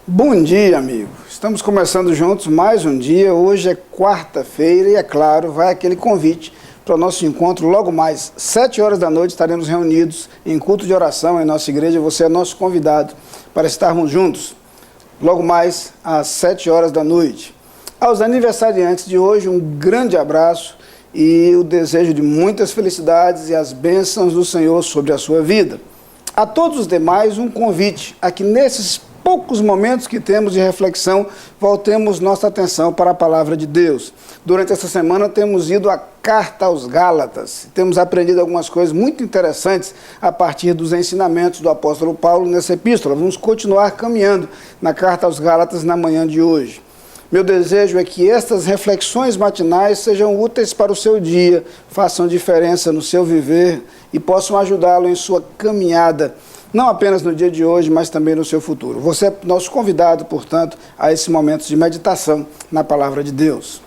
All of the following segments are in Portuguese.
Bom dia, amigo. Estamos começando juntos mais um dia. Hoje é quarta-feira e, é claro, vai aquele convite para o nosso encontro. Logo mais, 7 horas da noite, estaremos reunidos em culto de oração em nossa igreja. Você é nosso convidado para estarmos juntos. Logo mais, às 7 horas da noite. Aos aniversariantes de hoje, um grande abraço e o desejo de muitas felicidades e as bênçãos do Senhor sobre a sua vida. A todos os demais, um convite a que nesses poucos momentos que temos de reflexão, voltemos nossa atenção para a palavra de Deus. Durante essa semana temos ido à Carta aos Gálatas, temos aprendido algumas coisas muito interessantes a partir dos ensinamentos do apóstolo Paulo nessa epístola. Vamos continuar caminhando na Carta aos Gálatas na manhã de hoje. Meu desejo é que estas reflexões matinais sejam úteis para o seu dia, façam diferença no seu viver e possam ajudá-lo em sua caminhada, não apenas no dia de hoje, mas também no seu futuro. Você é nosso convidado, portanto, a esse momento de meditação na palavra de Deus.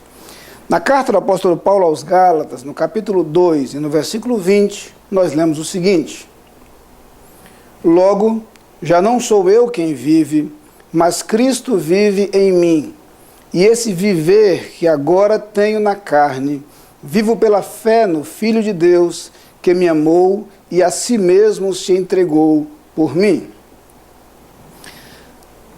Na carta do apóstolo Paulo aos Gálatas, no capítulo 2 e no versículo 20, nós lemos o seguinte: Logo, já não sou eu quem vive, mas Cristo vive em mim. E esse viver que agora tenho na carne, vivo pela fé no Filho de Deus, que me amou e a si mesmo se entregou por mim.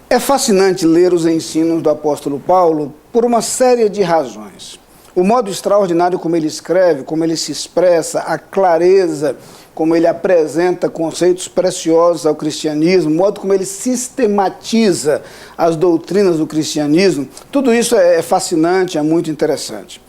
É fascinante ler os ensinos do apóstolo Paulo por uma série de razões. O modo extraordinário como ele escreve, como ele se expressa, a clareza como ele apresenta conceitos preciosos ao cristianismo, o modo como ele sistematiza as doutrinas do cristianismo, tudo isso é fascinante, é muito interessante.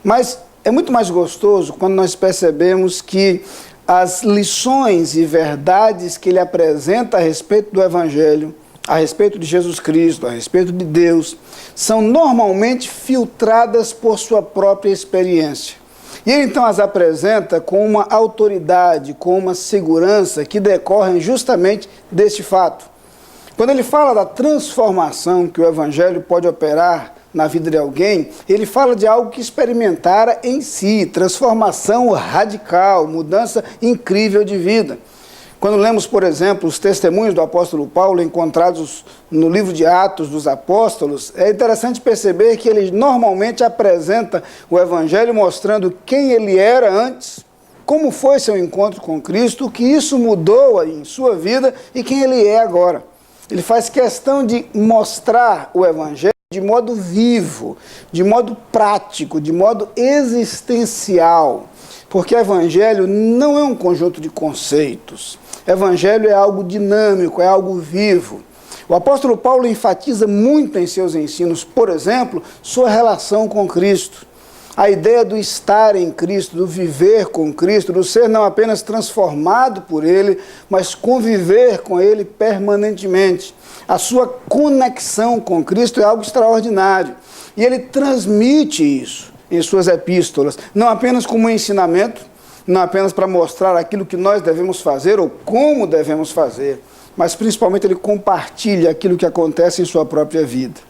Mas é muito mais gostoso quando nós percebemos que as lições e verdades que ele apresenta a respeito do Evangelho, a respeito de Jesus Cristo, a respeito de Deus, são normalmente filtradas por sua própria experiência. E ele então as apresenta com uma autoridade, com uma segurança que decorrem justamente deste fato. Quando ele fala da transformação que o Evangelho pode operar na vida de alguém, ele fala de algo que experimentara em si, transformação radical, mudança incrível de vida. Quando lemos, por exemplo, os testemunhos do apóstolo Paulo encontrados no livro de Atos dos Apóstolos, é interessante perceber que ele normalmente apresenta o Evangelho mostrando quem ele era antes, como foi seu encontro com Cristo, o que isso mudou em sua vida e quem ele é agora. Ele faz questão de mostrar o Evangelho de modo vivo, de modo prático, de modo existencial. Porque o Evangelho não é um conjunto de conceitos. Evangelho é algo dinâmico, é algo vivo. O apóstolo Paulo enfatiza muito em seus ensinos, por exemplo, sua relação com Cristo. A ideia do estar em Cristo, do viver com Cristo, do ser não apenas transformado por Ele, mas conviver com Ele permanentemente. A sua conexão com Cristo é algo extraordinário. E ele transmite isso em suas epístolas, não apenas como um ensinamento, não apenas para mostrar aquilo que nós devemos fazer ou como devemos fazer, mas principalmente ele compartilha aquilo que acontece em sua própria vida.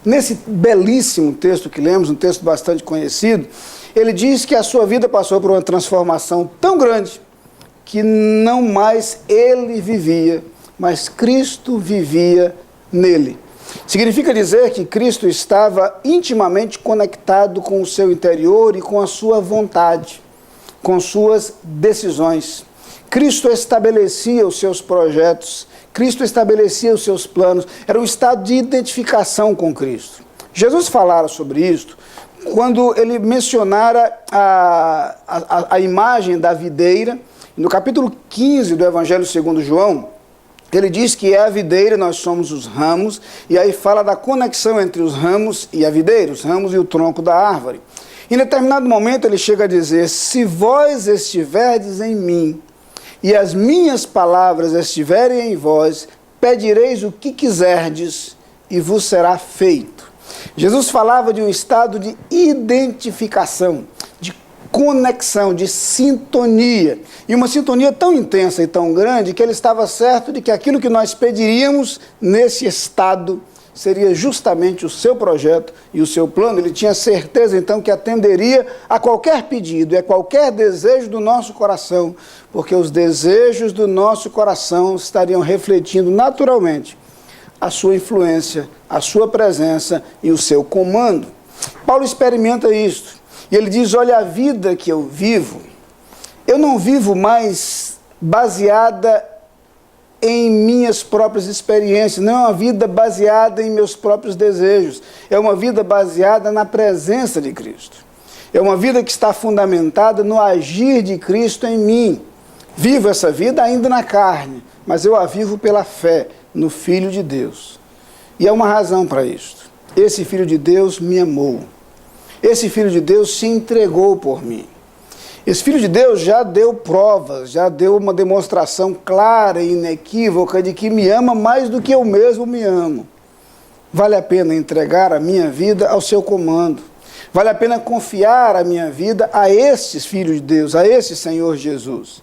Nesse belíssimo texto que lemos, um texto bastante conhecido, ele diz que a sua vida passou por uma transformação tão grande que não mais ele vivia, mas Cristo vivia nele. Significa dizer que Cristo estava intimamente conectado com o seu interior e com a sua vontade, com suas decisões. Cristo estabelecia os seus projetos, Cristo estabelecia os seus planos, era um estado de identificação com Cristo. Jesus falara sobre isso quando ele mencionara a imagem da videira, no capítulo 15 do Evangelho segundo João. Ele diz que é a videira, nós somos os ramos, e aí fala da conexão entre os ramos e a videira, os ramos e o tronco da árvore. Em determinado momento ele chega a dizer: se vós estiverdes em mim, e as minhas palavras estiverem em vós, pedireis o que quiserdes, e vos será feito. Jesus falava de um estado de identificação, de conexão, de sintonia. E uma sintonia tão intensa e tão grande que ele estava certo de que aquilo que nós pediríamos nesse estado seria justamente o seu projeto e o seu plano. Ele tinha certeza, então, que atenderia a qualquer pedido e a qualquer desejo do nosso coração, porque os desejos do nosso coração estariam refletindo naturalmente a sua influência, a sua presença e o seu comando. Paulo experimenta isto. E ele diz, olha, a vida que eu vivo, eu não vivo mais baseada em minhas próprias experiências, não é uma vida baseada em meus próprios desejos, é uma vida baseada na presença de Cristo. É uma vida que está fundamentada no agir de Cristo em mim. Vivo essa vida ainda na carne, mas eu a vivo pela fé no Filho de Deus. E há uma razão para isto. Esse Filho de Deus me amou. Esse Filho de Deus se entregou por mim. Esse Filho de Deus já deu provas, já deu uma demonstração clara e inequívoca de que me ama mais do que eu mesmo me amo. Vale a pena entregar a minha vida ao seu comando. Vale a pena confiar a minha vida a estes filhos de Deus, a esse Senhor Jesus,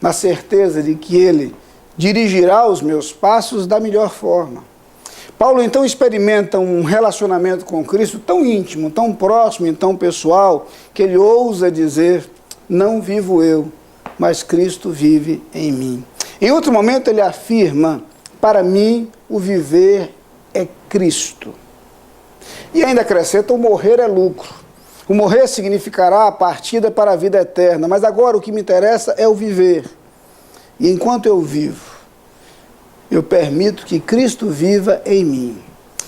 na certeza de que Ele dirigirá os meus passos da melhor forma. Paulo então experimenta um relacionamento com Cristo tão íntimo, tão próximo e tão pessoal, que ele ousa dizer, não vivo eu, mas Cristo vive em mim. Em outro momento ele afirma, para mim o viver é Cristo. E ainda acrescenta, o morrer é lucro. O morrer significará a partida para a vida eterna, mas agora o que me interessa é o viver. E enquanto eu vivo, eu permito que Cristo viva em mim.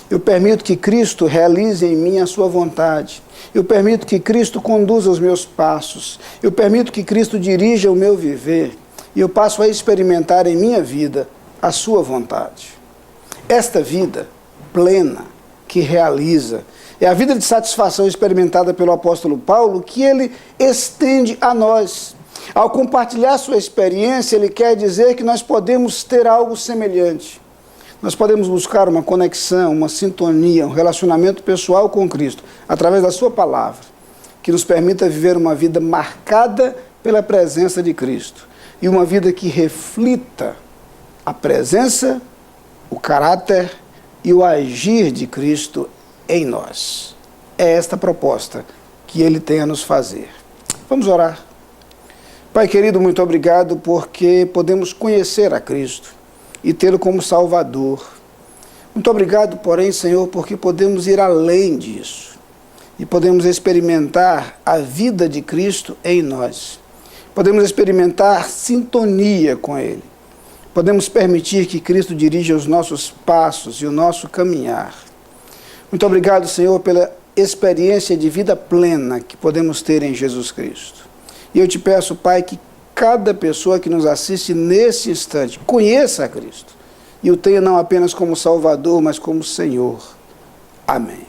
Eu permito que Cristo realize em mim a sua vontade. Eu permito que Cristo conduza os meus passos. Eu permito que Cristo dirija o meu viver. E eu passo a experimentar em minha vida a sua vontade. Esta vida plena, que realiza, é a vida de satisfação experimentada pelo apóstolo Paulo, que ele estende a nós. Ao compartilhar sua experiência, ele quer dizer que nós podemos ter algo semelhante. Nós podemos buscar uma conexão, uma sintonia, um relacionamento pessoal com Cristo, através da sua palavra, que nos permita viver uma vida marcada pela presença de Cristo. E uma vida que reflita a presença, o caráter e o agir de Cristo em nós. É esta proposta que Ele tem a nos fazer. Vamos orar. Pai querido, muito obrigado porque podemos conhecer a Cristo e tê-lo como Salvador. Muito obrigado, porém, Senhor, porque podemos ir além disso e podemos experimentar a vida de Cristo em nós. Podemos experimentar sintonia com Ele. Podemos permitir que Cristo dirija os nossos passos e o nosso caminhar. Muito obrigado, Senhor, pela experiência de vida plena que podemos ter em Jesus Cristo. E eu te peço, Pai, que cada pessoa que nos assiste nesse instante conheça a Cristo e o tenha não apenas como Salvador, mas como Senhor. Amém.